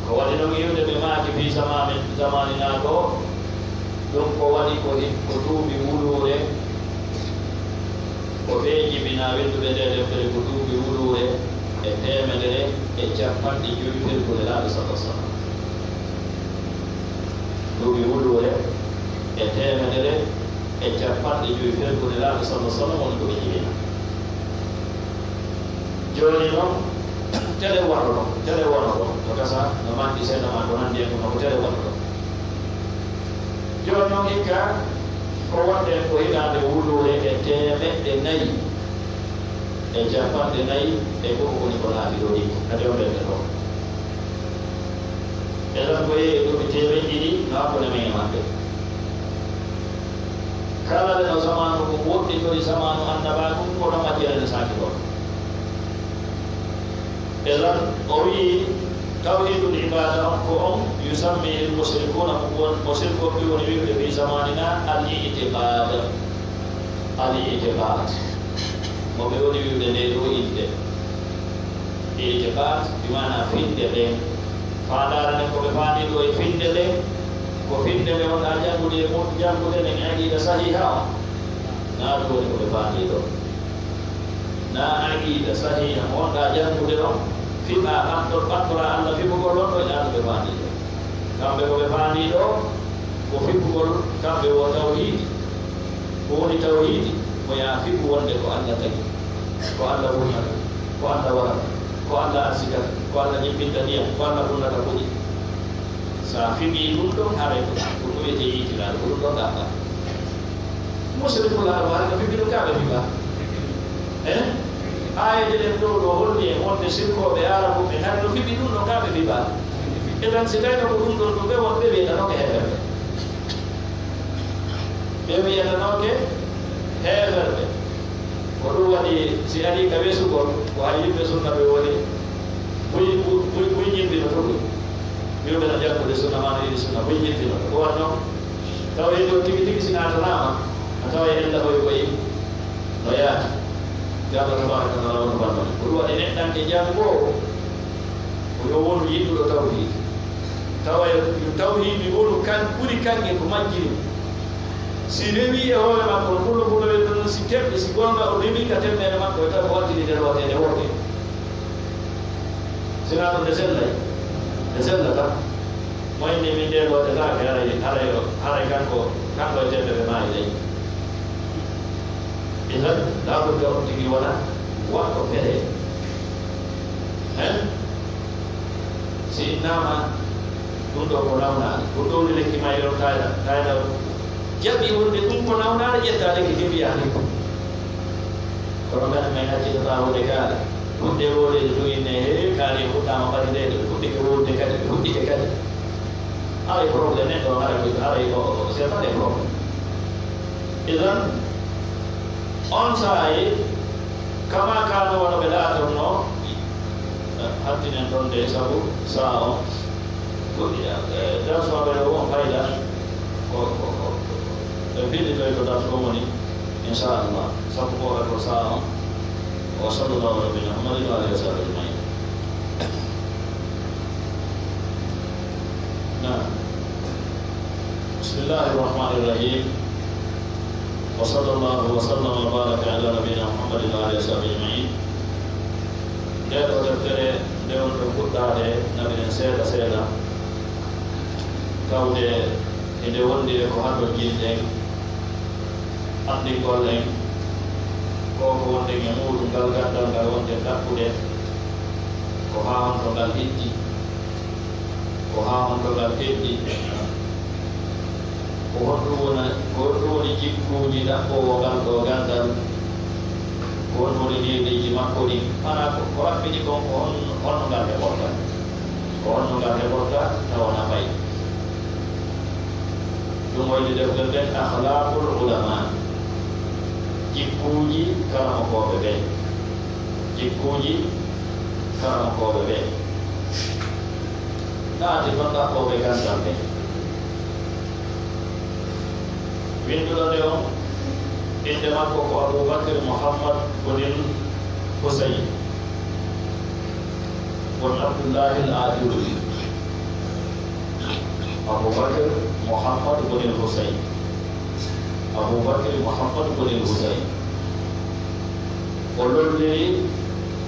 ko wadi no yewde be maaki bi zamanina do don ko wadi ko duubi wulure ko be jibina weddude de ko duubi wulure e temedere e cappanɗe joyi fergole laaɓe sallah sallam duuɓi wulure temedere e capanɗe joyi fergude laaɓe sallah sallam woni ko ɓe jibina joni noon tele waɗo ɗon tele wono ɗon no gasa no manɗi seeɗa ma ko nandi en ko tele waɗo ɗon joni noon hikka ko waɗɗen ko hitande wullude e temeɗɗe nayi e capanɗe nayi e koko woni ko laaɓi ɗo ɗi kadi o ɓerde ɗo eɗon ko yehi ɗumi temeɗɗi ɗiɗi no hakkude men e maɓɓe kala le no zamanu ko woɗɗi tori zamanu annabakum kono majjirede saki ɗon إذن أوي توحيد العبادة أنكم يسمي المشركون مشركون بيقولوا في زماننا الاعتقاد ما بيقولوا يدلوا إنده اعتقاد بمعنى فين دلهم فادار نكو بفاني لو فين دلهم وفين دلهم ونأجل بدي موت جام بدي نعيد صحيحة نادو نكو بفاني لو na aqida sahiha wonɗa jangude ɗon fiɓa ɓattora allah fiɓugol ɗon ɗo ñaato ɓe faandiɗo kamɓe ko ɓe faandiɗo ko fiɓugol kamɓe wo tawhidi ko woni tawhidi ko ya fiɓu wonde ko allah tagi ko allah wurnata ko allah warata ko allah arsikata ko allah ñibbinta ndiyam ko allah wurnata kuɗi sa fiɓi ɗum ɗon haray ko ɗum wiyete yiitiraɗo ko ɗum ɗon ɗaɓɓa musirikul haɗo haɗa ko fiɓi ɗum kaɓe fiɓa ayde ɗen ɗo ɗo holli e wonde sirkoɓe arabuɓe hade no fiɓi ɗum ɗo kaɓe fiɓa etan si tawino ko ɗum ɗon ɗo ɓe won ɓe wiyatanoke heferɓe ɓe wiyatanoke heferɓe ko ɗum waɗi si ari ka weesugol ko hay yimɓe sunna ɓe woni buy ñimbino to ɗum wiwɓe no jaggude sunna mano yiɗi sunna buy ñimbino ko wanno taw e ɗo tigi tigi sinatanama a tawa e ella hoy koyi no yaati Allah tabaraka wa taala won balmal ko ɗum waɗi neɗɗanke jango ko yo wonu yiɗɗuɗo tawhid tawa tawhidi wonu kan ɓuri kanke ko majjiri si rewi e hoore makko no ɓurlo ɓurlo ɓe ɗon si teɓɗe si gonga o rewi ka temmere makko e tawi wattini nder watede woɗɗe sina ɗum nde sellata moyne min nde waɗetake haray kanko e tembe ɓe maayi ley إذن لا بد أن تجي ولا وقت فيه سينما كنتو كناونا كنتو لك ما يرون تايدا جابي ولد كن كناونا جتا لك جبي عليكم كرمان ما يحكي تطاو لكال كنت ولد توينه كاري كنت ما قد كنت ولد كذا كنت كذا هاي بروبلم نتو هاي سيفان بروبلم إذن on saayi kama kano wono ɓe laatorno hattinen ɗon de sabu saa o darsumaɓe ɗo on fayda ɓe billitoy to darsu o woni inchallah sabu koɓe ko saa o wa sallallahu rabbi muhammadin wa alihi wa sahbihi ajmain bismillahi rahmani rahim وصلى الله وسلم وبارك على نبينا محمد وعلى اله وصحبه اجمعين. ديرو دفتره ديون ركوتاده نبي سيدا tawde ede wondire ko hanɗo jiiɗen anndingol en koko wonden e muɗum ngal gandal ngal wonde ɗaɓɓude ko ha honto ngal hijji ko ha honto ngal heɓɗi ko honɗum woni jikkuji ɗaɓɓowo ngal ɗo gandal ko hon woni nirɗiji makko ɗi mana ko raɓɓiɗi kon ko honno ngal heɓorta ko honno ngal heɓorta tawana fayi ɗum wayde deftere nden ahlaqul ulama jikkuji karamakoɓe ɓe jikkuji karamakoɓe ɓe naati ton ɗaɓɓoɓe gandal ɓe winduɗo nde on inde makko ko aboubacry mouhammad bonil husayn bon abdoullahi l adiouri aboubacry mouhammad bonil husayn aboubacry mouhammad bonil husayn o lolliri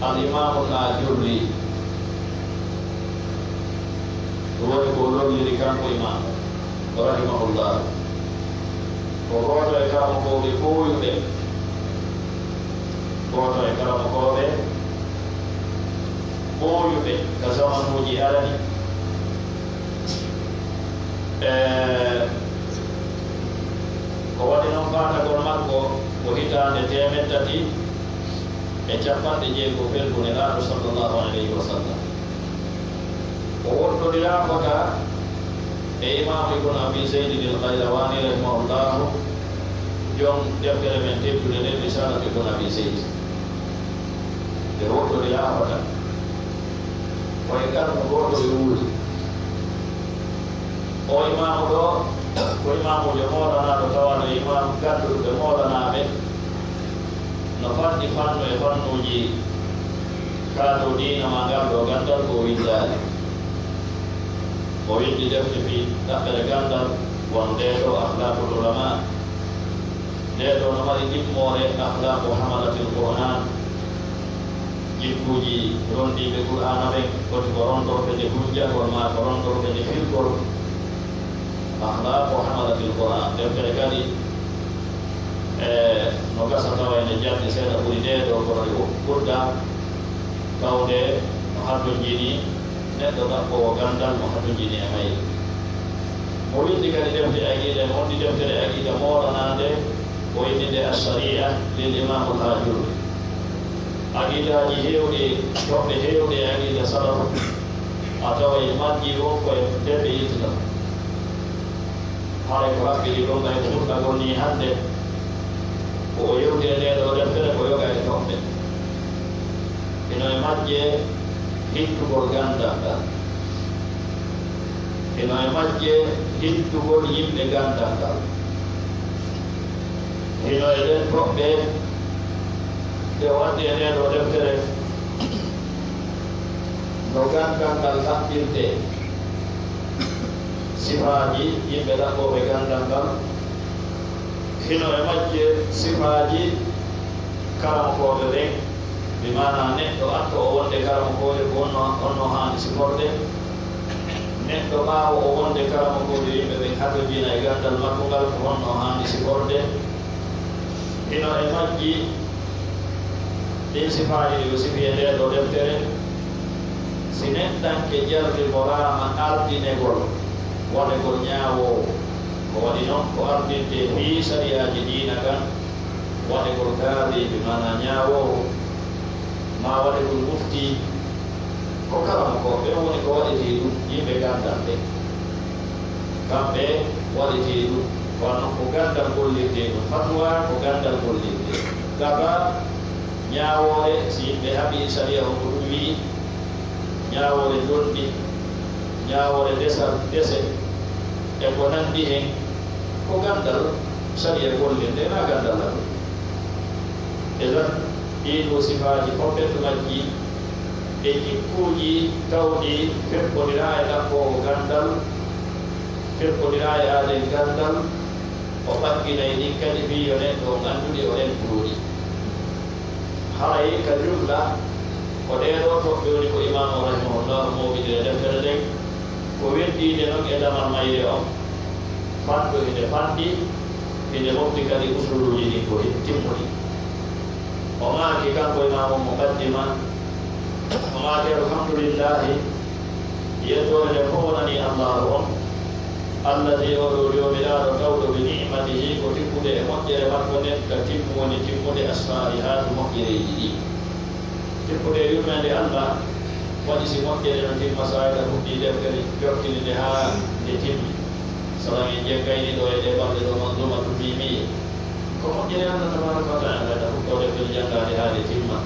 al imamu l adiouri ɗum woni ko lolliri kanko imam rahimahullah goto e karamo koɓe ɓooyuɓe goto e karamo koɓe ɓooyuɓe ka zamanuji arani ko waɗi noon patagol makko ko hitande 3 e 50 felgune laaɗo sallllahu alayhi wa sallam o woɗɗodirakota e imamu ibn abi zeydin al qayrawani rahimahullahu jon deftere men teddude nden risalat ibn abi zeyd ɓe woɗɗodirakota koye karno goto e wuuri o imamu ɗo ko imamujo moɗanaɗo tawano imamu gadduɗo moɗanaɓe no fanɗi fannu e fannuji kaado dina ma ngal ɗo gandal ko windani o windi defte fi ɗaɓɓere gandal won ndeɗo ahlaqul ulama ndeɗo no mari ɗimmore ahlaqu hamalatil qur'an jikkuji rondiɓe qur'ana ɓen koti ko rondorɓe nde hujjagol ma ko rondorɓe nde firgol ahlaqu hamalatil qur'an deftere kadi no gasa tawa ene jalɗi seeɗa ɓuri ndeɗo kono ɗe ɓurda tawde no haddojini neɗɗo ɗaɓɓowo gandal mo haddojini e mayri mo windi kadi defte aqida mo wondi deftere aqida moɗanade o windi nde assaria lil imamul hajurri aqidaji hewɗi toɓɓe hewɗi e aqida salafu a tawa e majji wonko e deɓe yittina haray ko hakkili ɗon kay ko ɗuɗɗagol ni hande ko o yewti e ndeɗo deftere ko yoga e toɓɓe ino e majje hittugol gandal ngal ino e majje hittugol yimɓe gandal ngal ino e ɗen toɓɓe nde waddi e ndeɗo deftere no gandal ngal haɓɓirte sifaji yimɓe ɗaɓɓoɓe gandal ngal hino e majje sifaji karamokoɓe ɓen mi mana neɗɗo atto o wonde karamokoɓe ko onno hani siforde neɗɗo ɓaawo o wonde karamokoɓe yimɓe ɓen hatojina e gandal makko ngal ko honno hani siforde hino e majji ɗin sifaji ɗi o sifi e ndeɗo deftere si neɗɗanke jarrimorama ardinegol waɗegol ñaawowo ko waɗi noon ko ardinte fi sariyaji diina kan waɗegol gaadiɓe mana ñaawowo ma waɗegol mufti ko kalama ko ɓe woni ko waɗete ɗum yimɓe gandal ɓe kamɓe waɗete ɗum kono ko gandal gollirte ɗum fatwa ko gandal gollirte gaba ñaawore si yimɓe haɓi sariya on ko ɗum wi'i ñaawore jonɗi ñaawore dese e ko nandi hen ko gandal sariya gollirte na gandal laɗum eɗon ɗiɗo sifaji foɓɓeto majji e jikkuji tawɗi feɓɓodira e ɗaɓɓowo gandal feɓɓodira e aaden gandal o ɓagginayi ɗin kadi wiyo neɗɗo ganduɗi o en tuuɗi haray ka jumla ko ɗeɗo toɓɓe woni ko imamu rahimahullahu mowidire deftere nden ko weddide noon e damal mayre o fanɗo hide fanɗi hide mofti kadi usuluji ɗin ko timmudi o maaki kanko imamu mo qaddima o maaki alhamdulillahi yettore nde fof wonani allahu on alladi oɗo jomiraɗo gawɗo bi nimatihi ko timmude e moƴƴere makko nden ka timmu woni timmude assalihatu moƴƴereji ɗi timmude e yurmede allah waɗi si moƴƴere no timma sayda fuɗɗi deftere jokkini nde ha nde timmi salam en jeggayni ɗo e ɗe balɗe ɗo manzumatu mimiye ko moƴƴere allah tabaraka wa taala ta fuɗɗo deftere janngade ha nde timma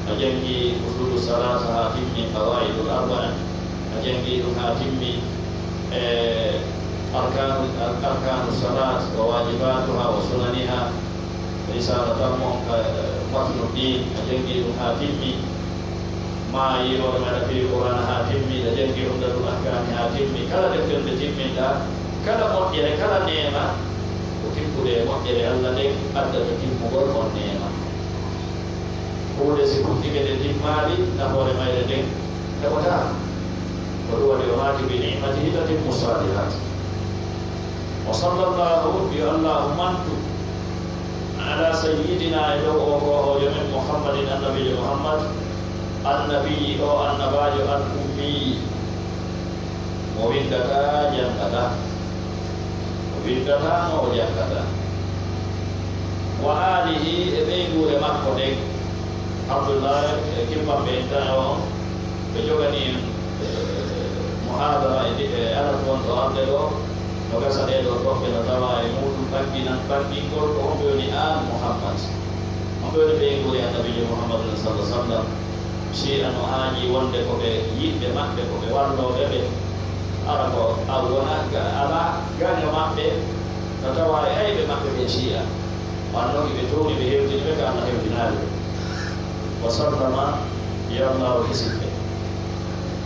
a jangi usulu salasa ha timmi qawaidul arbaa a jangi ɗum ha timmi arkanu salat wa wajibatuha wa sunaniha risalatan matnuddin a jangi ɗum ha timmi ma yihoɗo maɗa firi qur'ana ha timmi a jangi umdatul ahkami ha timmi kala deftere nde timminɗa kala moƴƴere kala neema ko timmude e moƴƴere allah nden addata timmugol on neema huude si fuɗɗike nde timmaɗi nafoore mayre nden heɓata ko ɗum waɗi o maaki bi nimatihi tatimmu salihat وصلى الله اللهم انت على سيدنا يوم محمد النبي محمد النبي او النبي الأمي وبكتا جنكتا وبكتا وجنكتا وآله إبيغو لمكودك عبد الله كما بينتاو بجوغني محاضرة أنا كنت أعطيه maka saya doktor penatawa ilmu pagi dan pagi kor kohoni an Muhammad ambil bengku yang Nabi Muhammad sallallahu alaihi wasallam si anu haji wonde ko be yibe makbe ko be wallo be ara ko awona ga ala ga makbe tatawa ay be makbe be sia wallo be toni be hewti be ka Allah hewtinade wa sallama ya Allah hisbe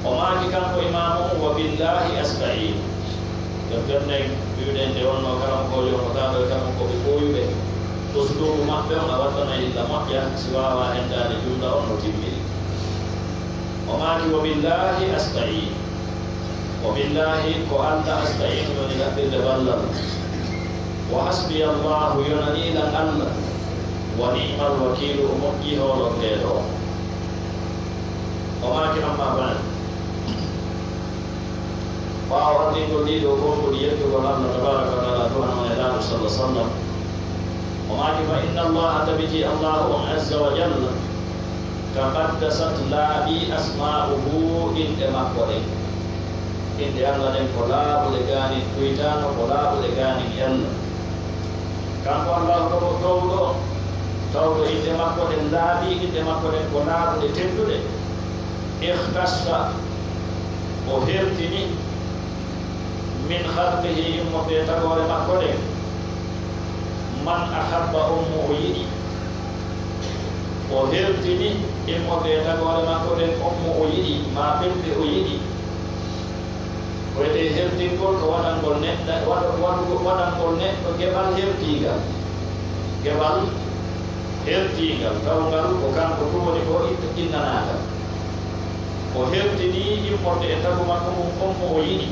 o ma ki kan ko imamu wa billahi asta'in Kerana kemudian dewan makaram kau yang pertama kamu kau berkoyu be, terus tu rumah dia orang awak tanah itu mak ya, siapa yang dah dijumpa orang motivir. Omaki wabillahi asta'in, wabillahi ko anta asta'in menjadi dewalan. Wahasbi Allah yunani dan Allah, wa ni'mal wakil umukki holo kero. Omaki apa ban? Bahwa tinggal di dokong dia tu kalau Allah Taala kata Tuhan Muhammad Sallallahu Alaihi Wasallam, "Maka inna Allah tabiji Allah Azza wa Jalla, taqaddasat labi asma'uhu in emakore." Ini Allah yang kola boleh gani tuitan, kola boleh gani Allah. Kamu Allah tahu ini emakore labi, ini emakore kola boleh tentu deh. Ikhtasah, ohir tini. Min khalqihi imma betagore makode man ahabba ummu yidi o hertini imma betagore makode ummu yidi ma belde o yidi o ete hertin gol ko wadan gol nedda wadan gol neddo gebal hertiga gebal hertiga tawngal ko kanko tuwoni ko innanaka o hertini imma betagore makko ummu yidi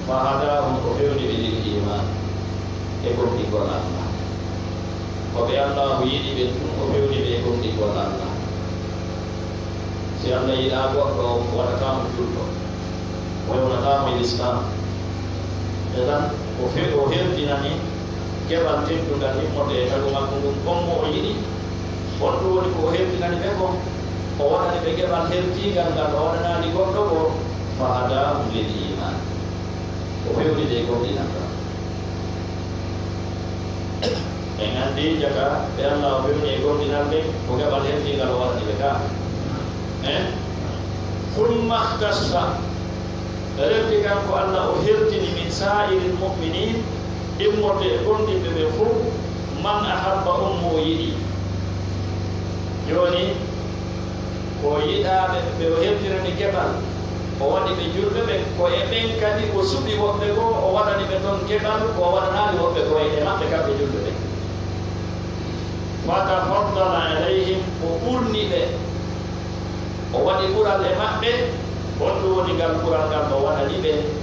fahadahum kufirni bil iman ekor di Allah wa bi Allah yidi bil kufirni bi ekor di Allah si Allah ila ko wa takam julko wa takam Islam dan kufir dinani ke bantin tu dan ni mode kalau makung kommo yidi bondo ni kufir dinani be ko o ni be ke ban herti gan gan o na ni ko do fahadahum bil iman Kufir di dekor di nangka. Dengan di jaga, dan Allah kufir di dekor di nangka. Bukan balik di kalau orang di mereka. Kulmah kasra. Dari tiga ko Allah kufir di min sa'iril mu'minin. Imur dekor di bebefu. Man ahabba ummu yidi. Yoni. Ko yida bebefu di kebal. O wadi be julbe be ko e ben kadi o subi wobbe go o wada ni be ton kebal ko wada nali wobbe ko e mabbe ka be julbe be wa tafaddala alaihim o urni be o wadi bural e mabbe on do woni gal bural gal o wada ni be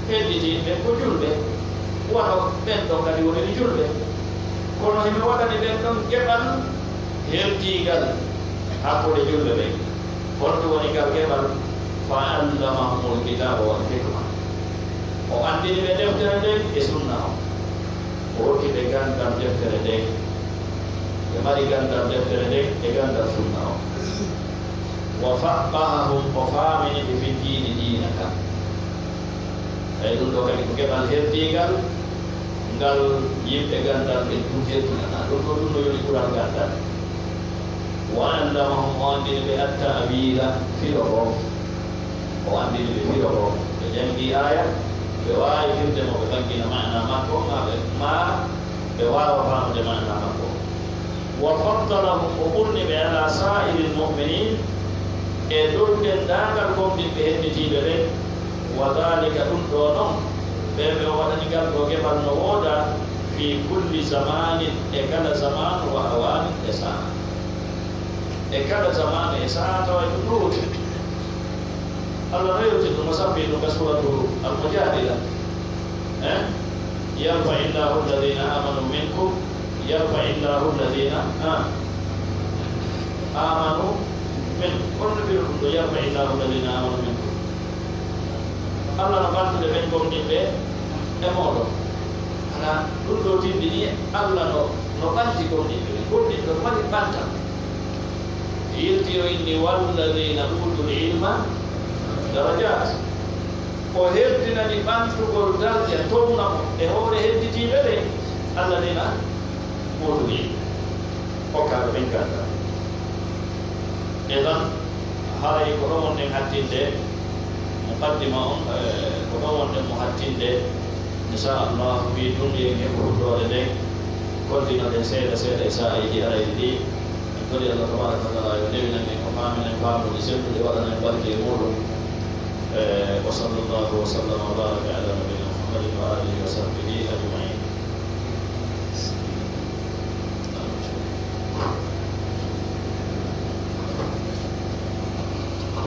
heddi be ko julbe wa ben to kadi woni julbe kono himi wada ni be ton kebal heddi gal hakko de julbe be on do woni gal kebal fa'allamahumul kitab wal hikmah o andi be deftere de e sunna o ki be gandam deftere de e mari gandam deftere de e gandam sunna wa faqahahum wa famini bi dini dinaka ay dum do kadi ko kebal hertigal ngal yimbe gandam be tujetuna do do yoni kuran gandam wa allamahum andi be at-ta'wila fi rabb o andi be firo be jangi aya be wawi firde mo be bangina maana makko ma be wawa famde maana makko wa faddalahum qurni bi ala sa'iril mu'minin e dolden dangal gomdi be henditibe be wa dalika dum do non be wadani gal do gebal no woda fi kulli zamanin e kala zaman wa awan e sa e kala zaman e sa to e dum Allah rayu itu masabih dalam surah Al-Mujadilah. يرفع الله الذين آمنوا منكم يرفع الله الذين آمنوا منكم كل بيرفع يرفع الله الذين آمنوا منكم الله نبارك لمنكم نبي أمورو أنا كل تيجي الله نبانتكم نبي كل تيجي ما نبانتا يلتيو إني والذين أوتوا العلم درجات وهدنا نبانتو قردات يتونا إهور هدتي بلي الذين أوتوا العلم وكذا من كذا إذن هاي كرون نحتين ده مقدمة كرون نحتين ده إن شاء الله في دنيا يقول ده كل دين ده سيد إساء يجي على يدي كل الله تبارك وتعالى يدينا من قام من قام ولسنا لوالنا نبارك يمور وصلى الله وسلم وبارك على نبينا محمد وآله وصحبه أجمعين